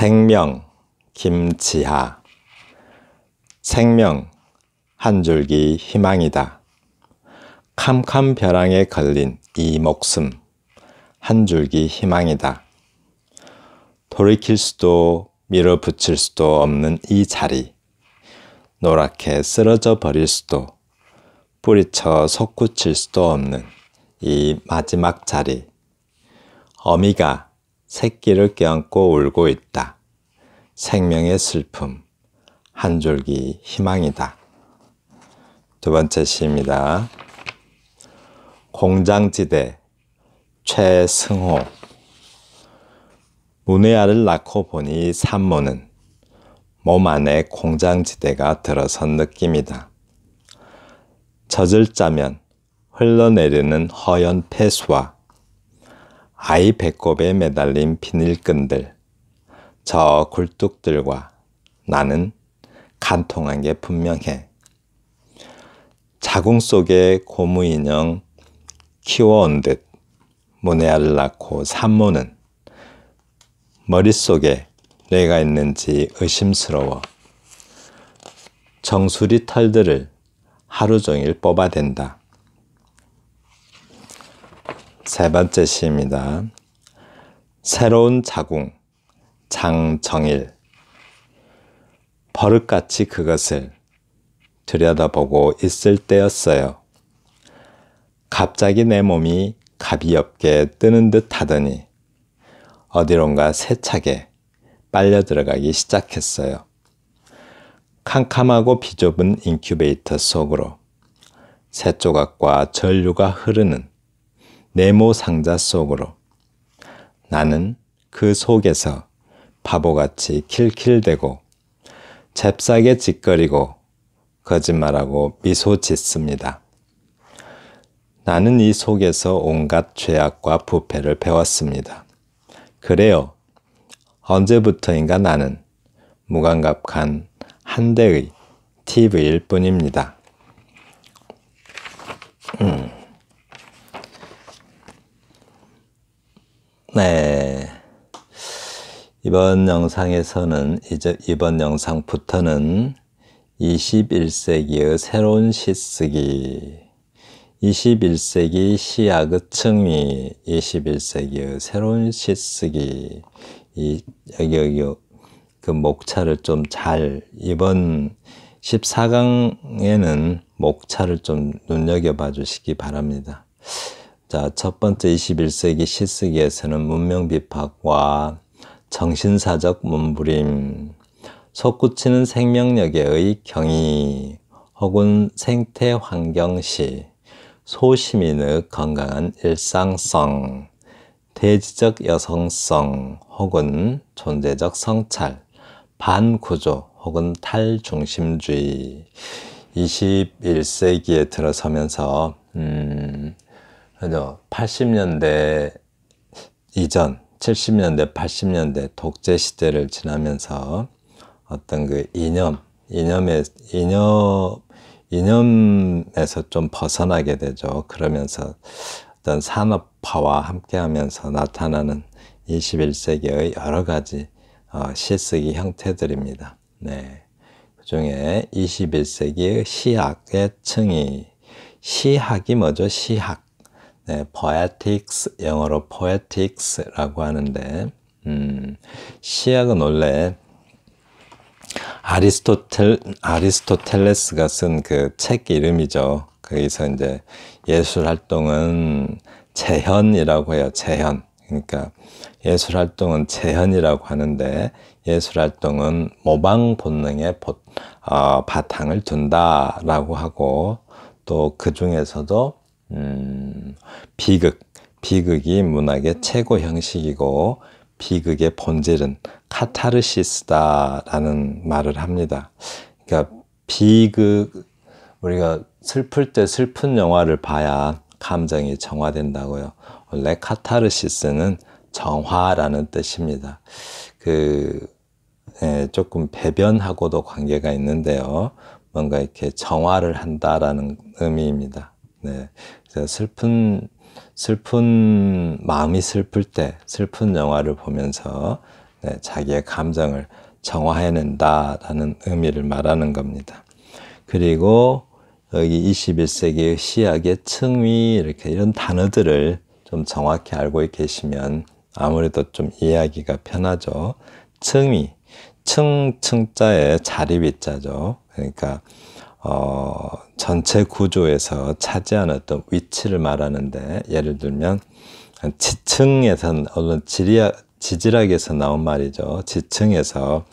생명 김지하. 생명 한 줄기 희망이다. 캄캄 벼랑에 걸린 이 목숨 한 줄기 희망이다. 돌이킬 수도 밀어붙일 수도 없는 이 자리, 노랗게 쓰러져 버릴 수도 뿌리쳐 솟구칠 수도 없는 이 마지막 자리, 어미가 새끼를 껴안고 울고 있다. 생명의 슬픔, 한 줄기 희망이다. 두 번째 시입니다. 공장지대 최승호. 문외아를 낳고 보니 산모는 몸 안에 공장지대가 들어선 느낌이다. 젖을 짜면 흘러내리는 허연 폐수와 아이 배꼽에 매달린 비닐끈들, 저 굴뚝들과 나는 간통한 게 분명해. 자궁 속에 고무인형 키워온 듯 문외아를 낳고 산모는 머릿속에 뇌가 있는지 의심스러워 정수리 털들을 하루 종일 뽑아댄다. 세 번째 시입니다. 새로운 자궁 장정일. 버릇같이 그것을 들여다보고 있을 때였어요. 갑자기 내 몸이 갑이 없게 뜨는 듯 하더니 어디론가 세차게 빨려 들어가기 시작했어요. 캄캄하고 비좁은 인큐베이터 속으로 새조각과 전류가 흐르는 네모 상자 속으로 나는 그 속에서 바보같이 킬킬대고 잽싸게 짓거리고 거짓말하고 미소 짓습니다. 나는 이 속에서 온갖 죄악과 부패를 배웠습니다. 그래요. 언제부터인가 나는 무감각한 한 대의 TV일 뿐입니다. 네. 이번 영상에서는 이번 영상부터는 21세기의 새로운 시쓰기, 21세기 시학의 층위, 21세기의 새로운 시쓰기, 여기 그 목차를 좀 잘, 이번 14강에는 목차를 좀 눈여겨봐 주시기 바랍니다. 자, 첫 번째 21세기 시쓰기에서는 문명 비판과 정신사적 몸부림, 솟구치는 생명력의 경이 혹은 생태 환경시, 소시민의 건강한 일상성, 대지적 여성성 혹은 존재적 성찰, 반구조 혹은 탈중심주의. 21세기에 들어서면서 80년대 이전, 70년대, 80년대 독재 시대를 지나면서 어떤 그 이념에서 좀 벗어나게 되죠. 그러면서 어떤 산업화와 함께 하면서 나타나는 21세기의 여러 가지 시쓰기 형태들입니다. 네. 그 중에 21세기의 시학의 층위. 시학이 뭐죠? 시학. 네, poetics, 영어로 poetics라고 하는데, 시학은 원래 아리스토텔레스가 쓴 그 책 이름이죠. 거기서 이제 예술 활동은 재현이라고 해요. 재현. 그러니까 예술 활동은 재현이라고 하는데, 예술 활동은 모방 본능에 바탕을 둔다라고 하고, 또 그 중에서도 비극이 문학의 최고 형식이고, 비극의 본질은 카타르시스다라는 말을 합니다. 그러니까 우리가 슬플 때 슬픈 영화를 봐야 감정이 정화된다고요. 원래 카타르시스는 정화라는 뜻입니다. 조금 배변하고도 관계가 있는데요. 뭔가 이렇게 정화를 한다라는 의미입니다. 네. 그래서 슬픈 마음이 슬플 때 슬픈 영화를 보면서 네, 자기의 감정을 정화해낸다라는 의미를 말하는 겁니다. 그리고 여기 21세기의 시학의 층위 이렇게 이런 단어들을 좀 정확히 알고 계시면 아무래도 좀 이해하기가 편하죠. 층위, 층자에 자리위자죠. 그러니까 전체 구조에서 차지하는 어떤 위치를 말하는데, 예를 들면 지층에서는 지질학에서 나온 말이죠. 지층에서,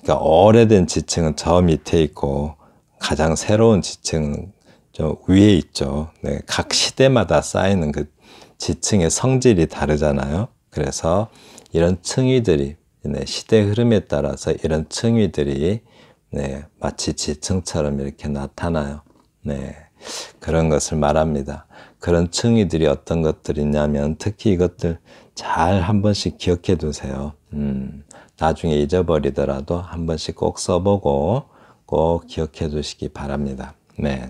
그러니까 오래된 지층은 저 밑에 있고 가장 새로운 지층은 저 위에 있죠. 네, 각 시대마다 쌓이는 그 지층의 성질이 다르잖아요. 그래서 이런 층위들이, 네, 시대 흐름에 따라서 이런 층위들이, 네, 마치 지층처럼 이렇게 나타나요. 네, 그런 것을 말합니다. 그런 층위들이 어떤 것들이냐면, 특히 이것들 잘 한 번씩 기억해 두세요. 나중에 잊어버리더라도 한 번씩 꼭 써보고 꼭 기억해 두시기 바랍니다. 네.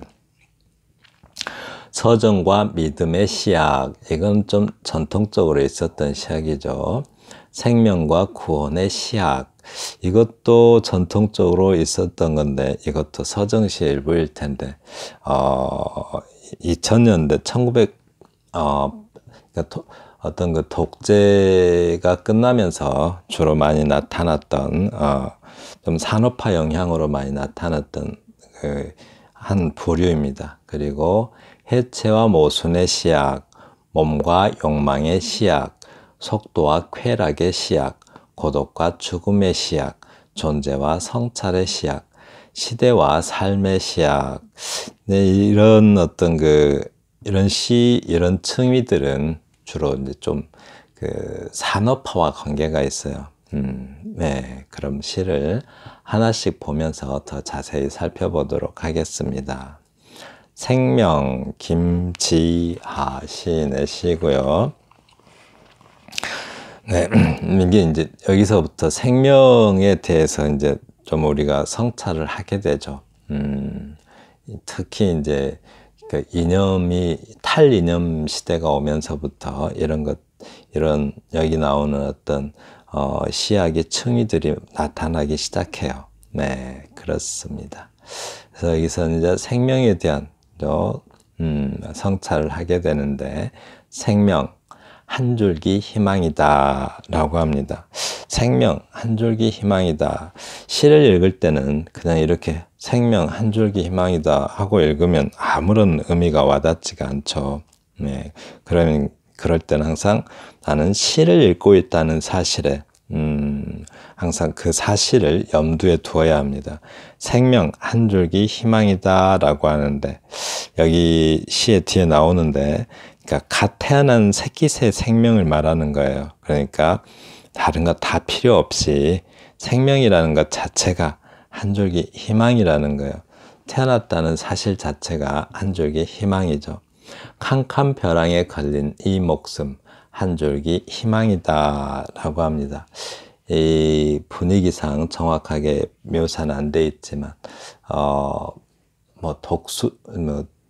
서정과 믿음의 시약, 이건 좀 전통적으로 있었던 시약이죠. 생명과 구원의 시약, 이것도 전통적으로 있었던 건데, 이것도 서정시의 일부일 텐데, 2000년대, 어떤 그 독재가 끝나면서 주로 많이 나타났던, 좀 산업화 영향으로 많이 나타났던 한 부류입니다. 그리고 해체와 모순의 시약, 몸과 욕망의 시약, 속도와 쾌락의 시약, 고독과 죽음의 시약, 존재와 성찰의 시약, 시대와 삶의 시약. 네, 이런 어떤 이런 이런 층위들은 주로 이제 좀 산업화와 관계가 있어요. 네, 그럼 시를 하나씩 보면서 더 자세히 살펴보도록 하겠습니다. 생명, 김지하 시인의 시고요. 네, 이게 이제 여기서부터 생명에 대해서 이제 좀 우리가 성찰을 하게 되죠. 특히 이제 그 탈이념 시대가 오면서부터 이런 여기 나오는 어떤 시학의 층위들이 나타나기 시작해요. 네, 그렇습니다. 그래서 여기서는 이제 생명에 대한 성찰을 하게 되는데, 생명 한 줄기 희망이다 라고 합니다. 생명 한 줄기 희망이다. 시를 읽을 때는 그냥 이렇게 생명 한 줄기 희망이다 하고 읽으면 아무런 의미가 와닿지가 않죠. 네, 그럴 때는 항상 나는 시를 읽고 있다는 사실에 항상 그 사실을 염두에 두어야 합니다. 생명 한 줄기 희망이다 라고 하는데, 여기 시의 뒤에 나오는데, 그러니까 갓 태어난 새끼새 생명을 말하는 거예요. 그러니까 다른 거 다 필요 없이 생명이라는 것 자체가 한 줄기 희망이라는 거예요. 태어났다는 사실 자체가 한 줄기 희망이죠. 캄캄 벼랑에 걸린 이 목숨 한 줄기 희망이다 라고 합니다. 이 분위기상 정확하게 묘사는 안 돼 있지만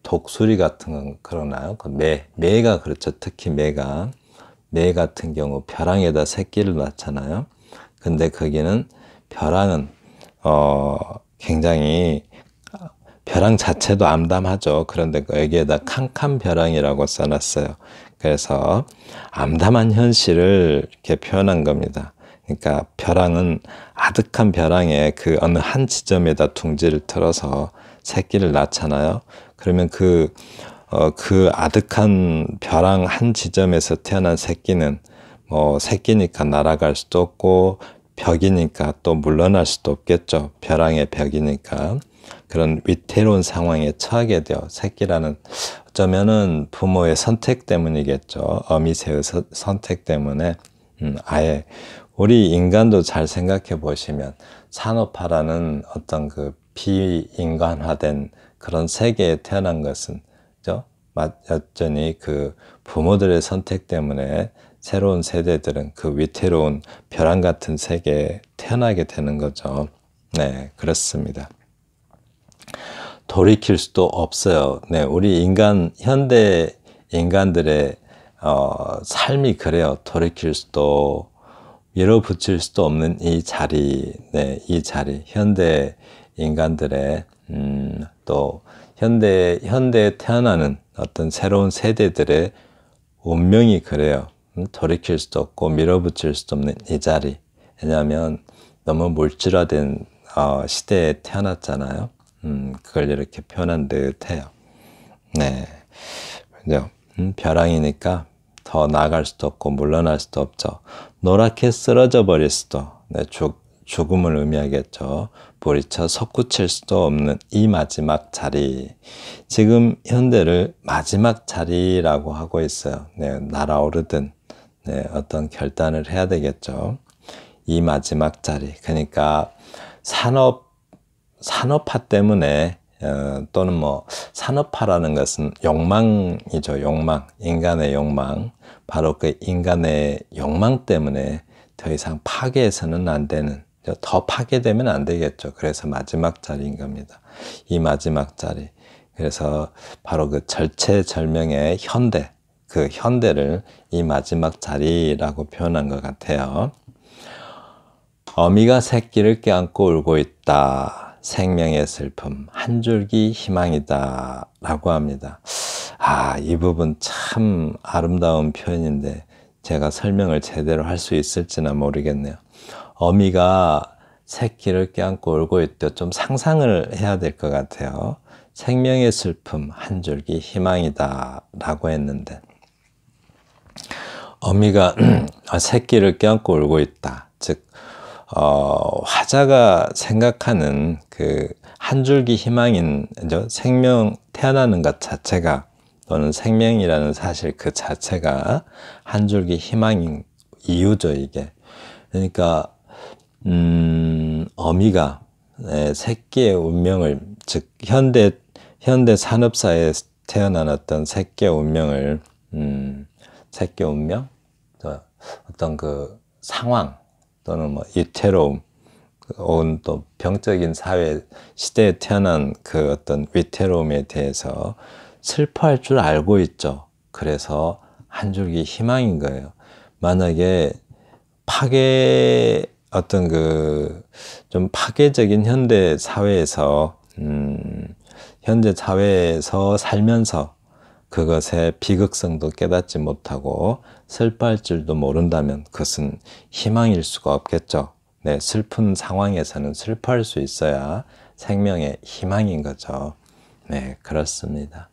독수리 같은 건 그러나요? 매가 그렇죠. 특히 매 같은 경우 벼랑에다 새끼를 낳잖아요. 근데 거기는 벼랑은 굉장히 벼랑 자체도 암담하죠. 그런데 여기에다 캄캄 벼랑이라고 써놨어요. 그래서 암담한 현실을 이렇게 표현한 겁니다. 그러니까 벼랑은 아득한 벼랑에 그 어느 한 지점에다 둥지를 틀어서 새끼를 낳잖아요. 그러면 그 아득한 벼랑 한 지점에서 태어난 새끼는 새끼니까 날아갈 수도 없고 벽이니까 또 물러날 수도 없겠죠. 벼랑의 벽이니까. 그런 위태로운 상황에 처하게 돼요. 새끼라는, 어쩌면은 부모의 선택 때문이겠죠. 어미새의 선택 때문에 아예 우리 인간도 잘 생각해 보시면 산업화라는 어떤 그 비인간화된 그런 세계에 태어난 것은 여전히 그 부모들의 선택 때문에 새로운 세대들은 그 위태로운 벼랑 같은 세계에 태어나게 되는 거죠. 네, 그렇습니다. 돌이킬 수도 없어요. 네, 우리 현대 인간들의 삶이 그래요. 돌이킬 수도 밀어붙일 수도 없는 이 자리, 네, 이 자리, 현대 인간들의, 또, 현대에 태어나는 어떤 새로운 세대들의 운명이 그래요. 돌이킬 수도 없고 밀어붙일 수도 없는 이 자리. 왜냐하면 너무 물질화된 시대에 태어났잖아요. 그걸 이렇게 표현한 듯 해요. 네. 그죠? 벼랑이니까 더 나아갈 수도 없고 물러날 수도 없죠. 노랗게 쓰러져 버릴 수도, 네, 죽음을 의미하겠죠. 부딪혀 솟구칠 수도 없는 이 마지막 자리. 지금 현대를 마지막 자리라고 하고 있어요. 네, 날아오르든, 네, 어떤 결단을 해야 되겠죠. 이 마지막 자리. 그러니까 산업화 때문에, 또는 뭐 산업화라는 것은 욕망이죠. 욕망, 인간의 욕망. 바로 그 인간의 욕망 때문에 더 이상 파괴해서는 안 되는, 더 파괴되면 안 되겠죠. 그래서 마지막 자리인 겁니다. 이 마지막 자리. 그래서 바로 그 절체절명의 현대, 그 현대를 이 마지막 자리라고 표현한 것 같아요. 어미가 새끼를 껴안고 울고 있다. 생명의 슬픔, 한 줄기 희망이다 라고 합니다. 이 부분 참 아름다운 표현인데 제가 설명을 제대로 할 수 있을지는 모르겠네요. 어미가 새끼를 껴안고 울고 있다. 좀 상상을 해야 될 것 같아요. 생명의 슬픔, 한 줄기 희망이다 라고 했는데 어미가 새끼를 껴안고 울고 있다. 즉 화자가 생각하는 그 한 줄기 희망인 생명, 태어나는 것 자체가, 또는 생명이라는 사실 그 자체가 한 줄기 희망인 이유죠, 이게. 그러니까 어미가 새끼의 운명을, 즉 현대 산업사회에 태어난 어떤 새끼의 운명을, 새끼의 운명, 어떤 그 상황, 또는 뭐 위태로움, 온 또 병적인 사회 시대에 태어난 그 어떤 위태로움에 대해서 슬퍼할 줄 알고 있죠. 그래서 한 줄기 희망인 거예요. 만약에 어떤 그 좀 파괴적인 현대 사회에서 살면서 그것의 비극성도 깨닫지 못하고 슬퍼할 줄도 모른다면 그것은 희망일 수가 없겠죠. 네, 슬픈 상황에서는 슬퍼할 수 있어야 생명의 희망인 거죠. 네, 그렇습니다.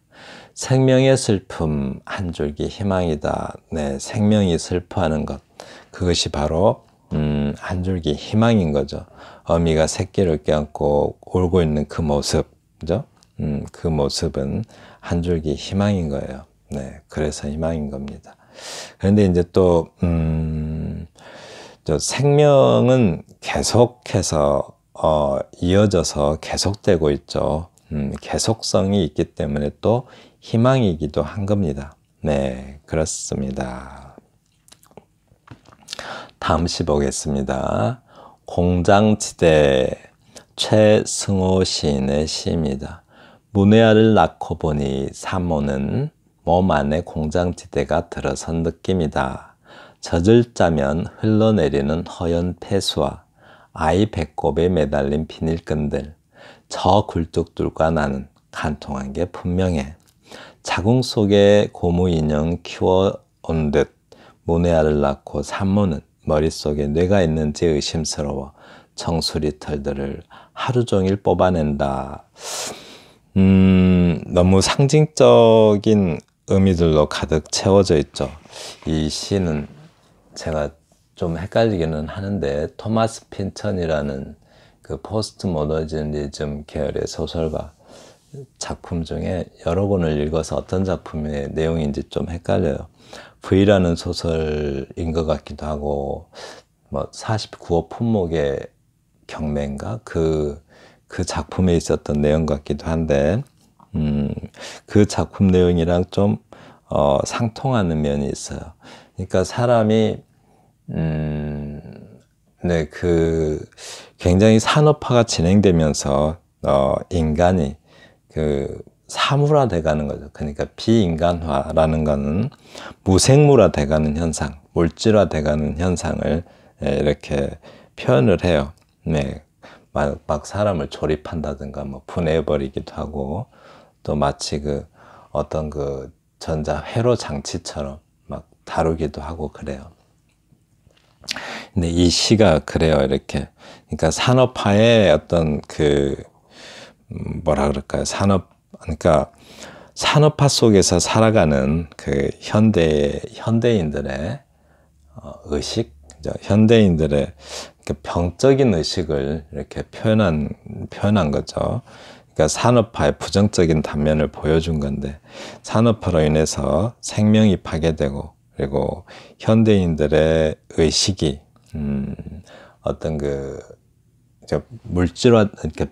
생명의 슬픔, 한 줄기 희망이다. 네, 생명이 슬퍼하는 것, 그것이 바로 한 줄기 희망인 거죠. 어미가 새끼를 껴안고 울고 있는 그 모습, 그죠? 그 모습은 한 줄기 희망인 거예요. 네, 그래서 희망인 겁니다. 그런데 이제 또 생명은 계속해서 이어져서 계속되고 있죠. 계속성이 있기 때문에 또 희망이기도 한 겁니다. 네, 그렇습니다. 다음 시 보겠습니다. 공장지대, 최승호 시인의 시입니다. 문외아를 낳고 보니 산모는 몸 안에 공장지대가 들어선 느낌이다. 젖을 짜면 흘러내리는 허연 폐수와 아이 배꼽에 매달린 비닐끈들, 저 굴뚝들과 나는 간통한 게 분명해. 자궁 속에 고무 인형 키워온 듯 문외아를 낳고 산모는 머릿속에 뇌가 있는지 의심스러워 정수리 털들을 하루 종일 뽑아낸다. 너무 상징적인 의미들로 가득 채워져 있죠. 이 시는 제가 좀 헷갈리기는 하는데 토마스 핀천이라는 그 포스트 모더니즘 계열의 소설가 작품 중에 여러 권을 읽어서 어떤 작품의 내용인지 좀 헷갈려요. V라는 소설인 것 같기도 하고, 뭐 49호 품목의 경매인가? 그 작품에 있었던 내용 같기도 한데, 그 작품 내용이랑 좀 상통하는 면이 있어요. 그러니까 사람이 네, 굉장히 산업화가 진행되면서 인간이 사물화돼 가는 거죠. 그러니까 비인간화라는 거는 무생물화돼 가는 현상, 물질화돼 가는 현상을 이렇게 표현을 해요. 네. 막 사람을 조립한다든가 뭐 분해해버리기도 하고 또 마치 그 어떤 그 전자 회로 장치처럼 막 다루기도 하고 그래요. 근데 이 시가 그래요. 이렇게 그러니까 산업화의 어떤 그 뭐라 그럴까요? 그러니까 산업화 속에서 살아가는 그 현대인들의 의식, 현대인들의 병적인 의식을 이렇게 표현한 거죠. 그러니까 산업화의 부정적인 단면을 보여준 건데, 산업화로 인해서 생명이 파괴되고, 그리고 현대인들의 의식이 어떤 물질화, 그러니까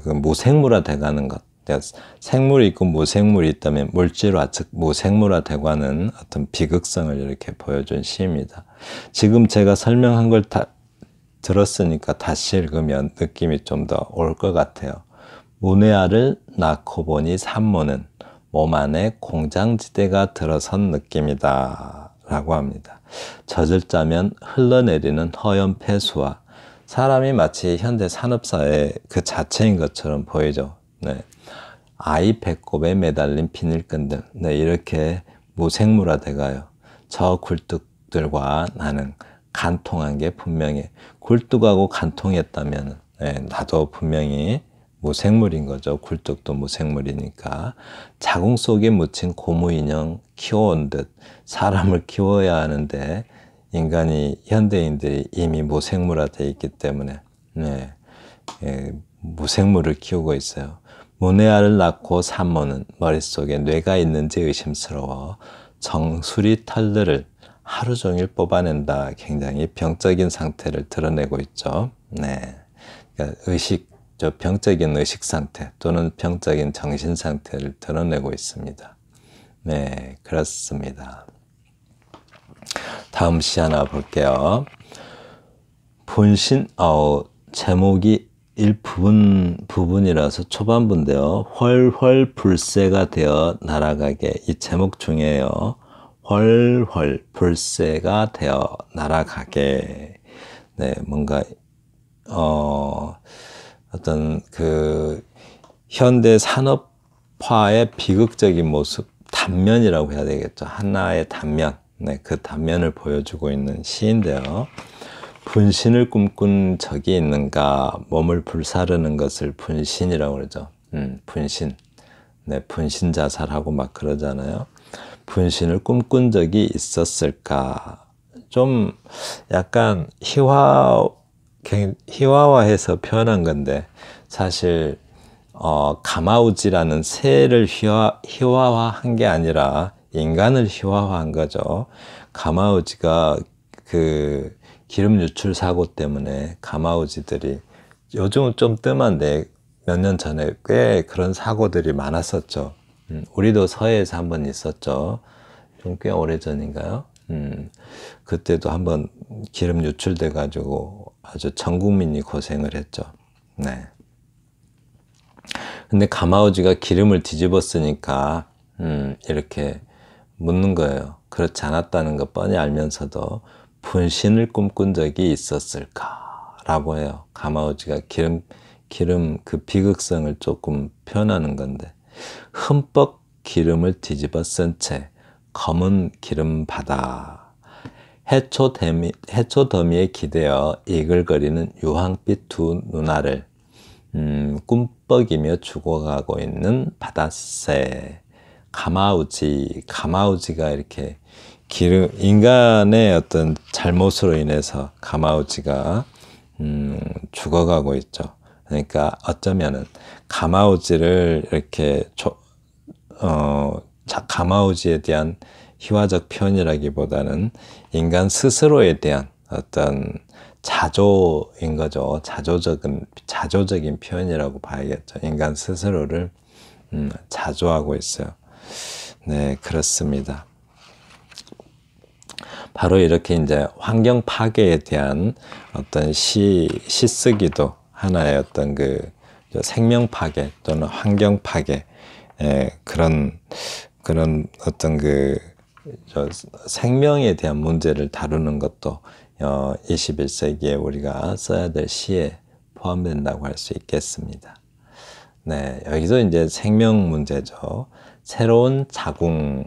그 무생물화 돼가는 것. 그러니까 생물이 있고 무생물이 있다면 물질화, 즉 무생물화 돼가는 어떤 비극성을 이렇게 보여준 시입니다. 지금 제가 설명한 걸 다 들었으니까 다시 읽으면 느낌이 좀 더 올 것 같아요. 문외아를 낳고 보니 산모는 몸 안에 공장지대가 들어선 느낌이다 라고 합니다. 젖을 짜면 흘러내리는 허연 폐수와 사람이 마치 현대 산업사회 그 자체인 것처럼 보이죠. 네. 아이 배꼽에 매달린 비닐끈들, 네, 이렇게 무생물화돼 가요. 저 굴뚝들과 나는 간통한 게 분명히, 굴뚝하고 간통했다면 나도 분명히 무생물인 거죠. 굴뚝도 무생물이니까. 자궁 속에 묻힌 고무인형 키워온 듯 사람을 키워야 하는데 현대인들이 이미 무생물화되어 있기 때문에 무생물을 키우고 있어요. 문외아를 낳고 산모는 머릿속에 뇌가 있는지 의심스러워 정수리 털들을 하루 종일 뽑아낸다. 굉장히 병적인 상태를 드러내고 있죠. 네, 그러니까 병적인 의식 상태 또는 병적인 정신 상태를 드러내고 있습니다. 네, 그렇습니다. 다음 시 하나 볼게요. 제목이 부분이라서 초반부인데요. 훨훨 불새가 되어 날아가게. 이 제목 중에요. 훨훨 불새가 되어 날아가게. 네, 뭔가 어떤 그 현대 산업화의 비극적인 모습, 단면이라고 해야 되겠죠. 하나의 단면. 네, 그 단면을 보여주고 있는 시인데요. 분신을 꿈꾼 적이 있는가? 몸을 불사르는 것을 분신이라고 그러죠. 분신. 네, 분신 자살하고 막 그러잖아요. 분신을 꿈꾼 적이 있었을까? 좀 약간 희화화해서 표현한 건데, 사실 가마우지라는 새를 희화화한 게 아니라 인간을 희화화한 거죠. 가마우지가 그 기름 유출 사고 때문에 가마우지들이, 요즘은 좀 뜸한데 몇 년 전에 꽤 그런 사고들이 많았었죠. 우리도 서해에서 한번 있었죠. 좀 꽤 오래전인가요? 그때도 한번 기름 유출돼 가지고 아주 전 국민이 고생을 했죠. 네. 근데 가마우지가 기름을 뒤집었으니까 이렇게 묻는 거예요. 그렇지 않았다는 거 뻔히 알면서도 분신을 꿈꾼 적이 있었을까? 라고 해요. 가마우지가 기름 그 비극성을 조금 표현하는 건데, 흠뻑 기름을 뒤집어 쓴 채 검은 기름 바다, 해초 더미에 기대어 이글거리는 유황빛 두 눈알을 꿈뻑이며 죽어가고 있는 바닷새. 가마우지가 이렇게 인간의 어떤 잘못으로 인해서 가마우지가 죽어가고 있죠. 그러니까 어쩌면은 가마우지를 이렇게 가마우지에 대한 희화적 표현이라기보다는 인간 스스로에 대한 어떤 자조인 거죠. 자조적인 표현이라고 봐야겠죠. 인간 스스로를 자조하고 있어요. 네, 그렇습니다. 바로 이렇게 이제 환경 파괴에 대한 어떤 시쓰기도 하나의 어떤 그 생명 파괴 또는 환경 파괴, 그런 어떤 그 생명에 대한 문제를 다루는 것도 21세기에 우리가 써야 될 시에 포함된다고 할 수 있겠습니다. 네, 여기서 이제 생명 문제죠. 새로운 자궁,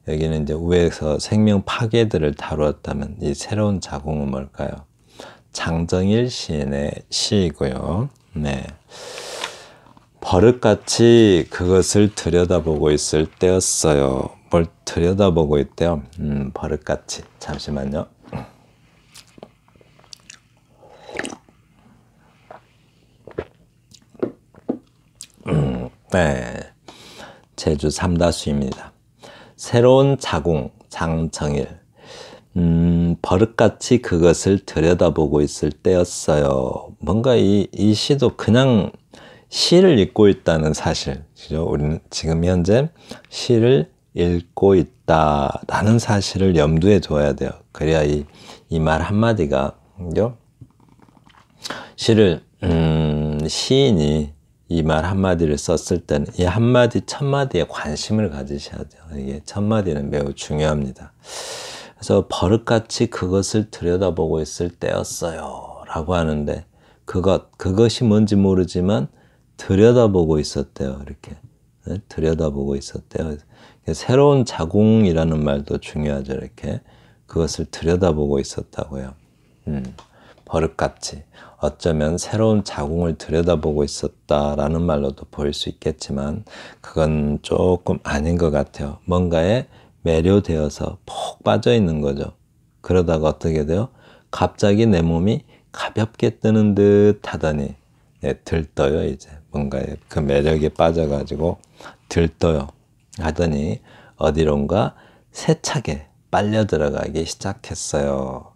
여기는 이제 위에서 생명 파괴들을 다루었다면 이 새로운 자궁은 뭘까요? 장정일 시인의 시이고요. 네. 버릇같이 그것을 들여다보고 있을 때였어요. 뭘 들여다보고 있대요? 버릇같이. 잠시만요. 네. 제주 삼다수입니다. 새로운 자궁, 장정일. 버릇같이 그것을 들여다보고 있을 때였어요. 뭔가 이 시도 그냥 시를 읽고 있다는 사실, 그죠? 우리는 지금 현재 시를 읽고 있다라는 사실을 염두에 둬야 돼요. 그래야 이 말 한마디가, 그죠? 시를, 시인이 이 말 한마디를 썼을 때는 이 한마디, 첫마디에 관심을 가지셔야 돼요. 이게 첫마디는 매우 중요합니다. 그래서 버릇같이 그것을 들여다보고 있을 때였어요. 라고 하는데, 그것이 뭔지 모르지만, 들여다보고 있었대요. 이렇게. 네? 들여다보고 있었대요. 새로운 자궁이라는 말도 중요하죠. 이렇게. 그것을 들여다보고 있었다고요. 버릇같이. 어쩌면 새로운 자궁을 들여다보고 있었다라는 말로도 보일 수 있겠지만, 그건 조금 아닌 것 같아요. 뭔가에 매료되어서 푹 빠져 있는 거죠. 그러다가 어떻게 돼요? 갑자기 내 몸이 가볍게 뜨는 듯 하더니, 네, 들떠요. 이제 뭔가에 그 매력에 빠져가지고 들떠요 하더니 어디론가 세차게 빨려 들어가기 시작했어요.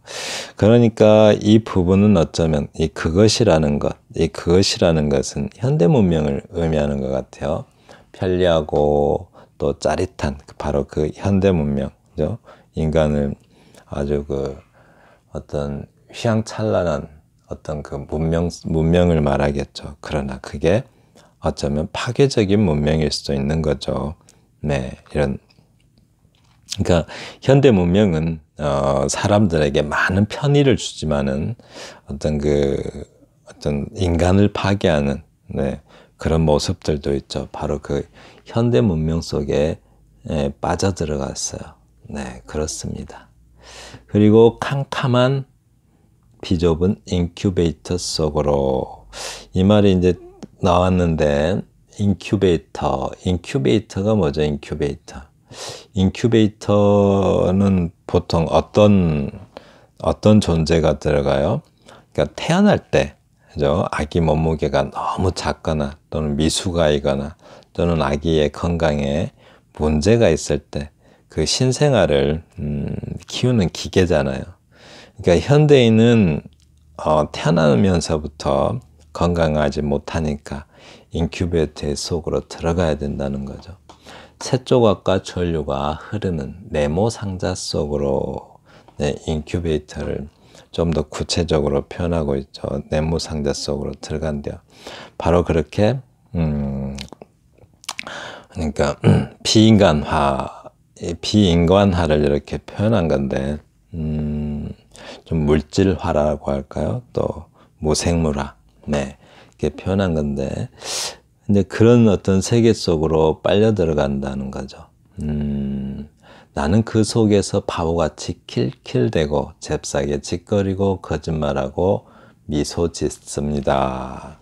그러니까 이 부분은 어쩌면 이 그것이라는 것은 현대 문명을 의미하는 것 같아요. 편리하고 또 짜릿한 바로 그 현대 문명죠. 인간을 아주 그 어떤 휘황찬란한 어떤 그 문명을 말하겠죠. 그러나 그게 어쩌면 파괴적인 문명일 수도 있는 거죠. 네, 그러니까 현대 문명은 사람들에게 많은 편의를 주지만은 어떤 인간을 파괴하는 네, 그런 모습들도 있죠. 바로 그 현대 문명 속에 빠져들어갔어요. 네, 그렇습니다. 그리고 캄캄한 비좁은 인큐베이터 속으로, 이 말이 이제 나왔는데, 인큐베이터가 뭐죠? 인큐베이터는 보통 어떤 존재가 들어가요? 그러니까 태어날 때, 그죠? 아기 몸무게가 너무 작거나 또는 미숙아이거나 또는 아기의 건강에 문제가 있을 때 그 신생아를 키우는 기계잖아요. 그러니까 현대인은 태어나면서부터 건강하지 못하니까 인큐베이터 속으로 들어가야 된다는 거죠. 새조각과 전류가 흐르는 네모 상자 속으로, 네, 인큐베이터를 좀 더 구체적으로 표현하고 있죠. 네모 상자 속으로 들어간대요. 바로 그렇게 그러니까 비인간화를 이렇게 표현한 건데, 좀 물질화라고 할까요? 또 무생물화, 네, 이렇게 표현한 건데, 근데 그런 어떤 세계 속으로 빨려 들어간다는 거죠. 나는 그 속에서 바보같이 킬킬대고 잽싸게 짓거리고 거짓말하고 미소 짓습니다.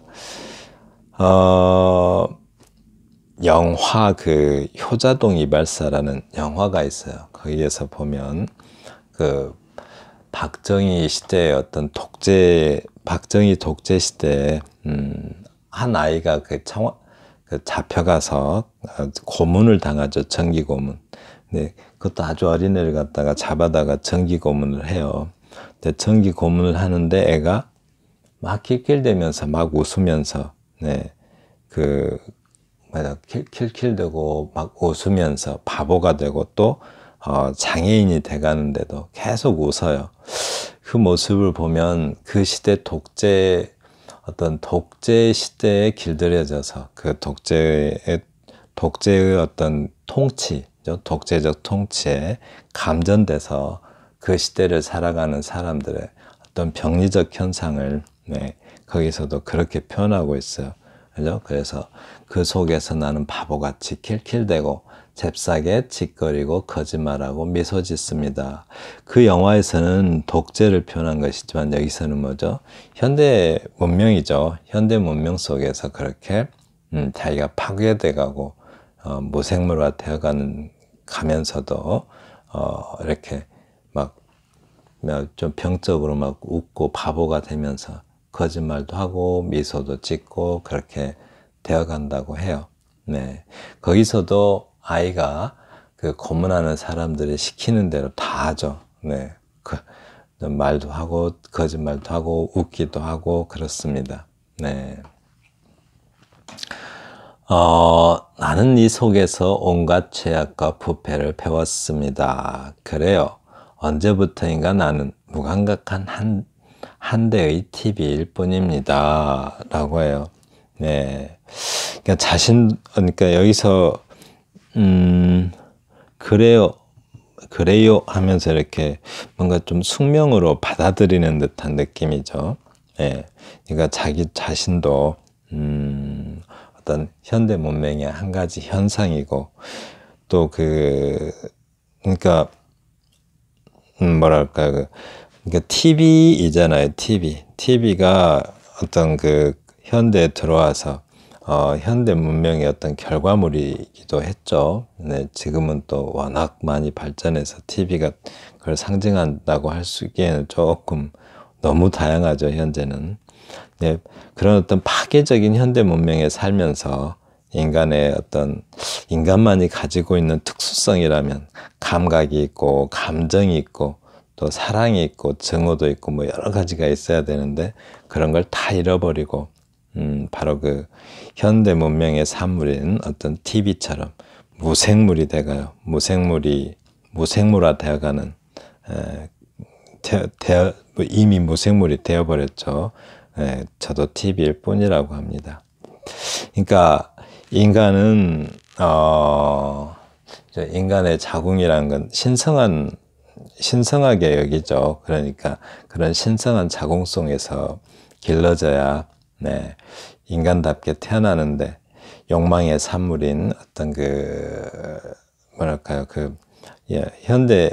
영화 그 효자동 이발사라는 영화가 있어요. 거기에서 보면 그 박정희 시대의 어떤 박정희 독재 시대에 한 아이가 잡혀가서 고문을 당하죠. 전기 고문. 근데 그것도 아주 어린애를 갖다가 잡아다가 전기 고문을 해요. 근데 전기 고문을 하는데 애가 막 킬킬대면서 막 웃으면서, 네, 킬킬대고 막 웃으면서 바보가 되고 또 장애인이 돼가는데도 계속 웃어요. 그 모습을 보면 그 시대 어떤 독재 시대에 길들여져서 그 독재의 어떤 통치, 독재적 통치에 감전돼서 그 시대를 살아가는 사람들의 어떤 병리적 현상을 거기서도 그렇게 표현하고 있어요. 그죠? 그래서 그 속에서 나는 바보같이 킬킬대고 잽싸게 짓거리고 거짓말하고 미소 짓습니다. 그 영화에서는 독재를 표현한 것이지만 여기서는 뭐죠? 현대 문명이죠. 현대 문명 속에서 그렇게 자기가 파괴돼가고 무생물화 가면서도 이렇게 막 좀 병적으로 막 웃고 바보가 되면서 거짓말도 하고 미소도 짓고 그렇게 되어간다고 해요. 네, 거기서도 아이가 그 고문하는 사람들이 시키는 대로 다 하죠. 네, 말도 하고 거짓말도 하고 웃기도 하고 그렇습니다. 네. 나는 이 속에서 온갖 죄악과 부패를 배웠습니다. 그래요. 언제부터인가 나는 무감각한 한 대의 TV일 뿐입니다. 라고 해요. 네. 그러니까 여기서, 그래요 하면서 이렇게 뭔가 좀 숙명으로 받아들이는 듯한 느낌이죠. 네. 그러니까 자기 자신도, 어떤 현대 문명의 한 가지 현상이고, 또 그러니까, 뭐랄까, 그러니까 TV이잖아요, TV. TV가 어떤 현대에 들어와서, 현대 문명의 어떤 결과물이기도 했죠. 네, 지금은 또 워낙 많이 발전해서 TV가 그걸 상징한다고 할 수 있기에는 조금 너무 다양하죠, 현재는. 네, 그런 어떤 파괴적인 현대 문명에 살면서 인간만이 가지고 있는 특수성이라면 감각이 있고 감정이 있고 또 사랑이 있고 증오도 있고 뭐 여러 가지가 있어야 되는데 그런 걸 다 잃어버리고 바로 그 현대 문명의 산물인 어떤 TV처럼 무생물이 돼가요. 무생물화 되어가는 이미 무생물이 되어버렸죠. 저도 TV일 뿐이라고 합니다. 그러니까 인간은 인간의 자궁이라는 건 신성하게 여기죠. 그러니까 그런 신성한 자궁속에서 길러져야 인간답게 태어나는데 욕망의 산물인 어떤 뭐랄까요 현대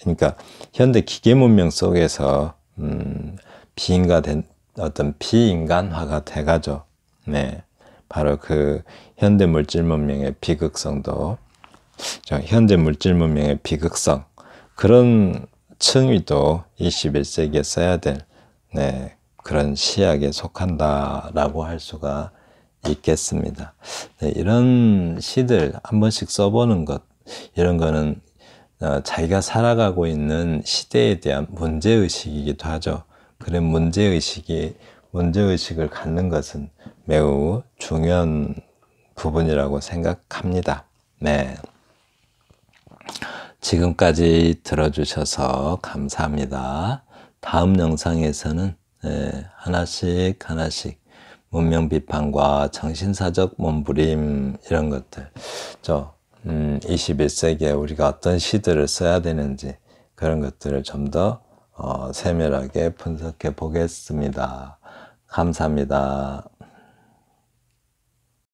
그러니까 현대 기계 문명 속에서 비인가된 어떤 비인간화가 돼가죠. 네, 바로 현대 물질 문명의 비극성도 현대 물질 문명의 비극성 그런 층위도 21세기에 써야 될 그런 시약에 속한다라고 할 수가 있겠습니다. 네, 이런 시들 한 번씩 써보는 것 이런 거는 자기가 살아가고 있는 시대에 대한 문제의식이기도 하죠. 그런 문제의식을 갖는 것은 매우 중요한 부분이라고 생각합니다. 네. 지금까지 들어주셔서 감사합니다. 다음 영상에서는 하나씩 문명 비판과 정신사적 몸부림 이런 것들 21세기에 우리가 어떤 시들을 써야 되는지 그런 것들을 좀 더 세밀하게 분석해 보겠습니다. 감사합니다.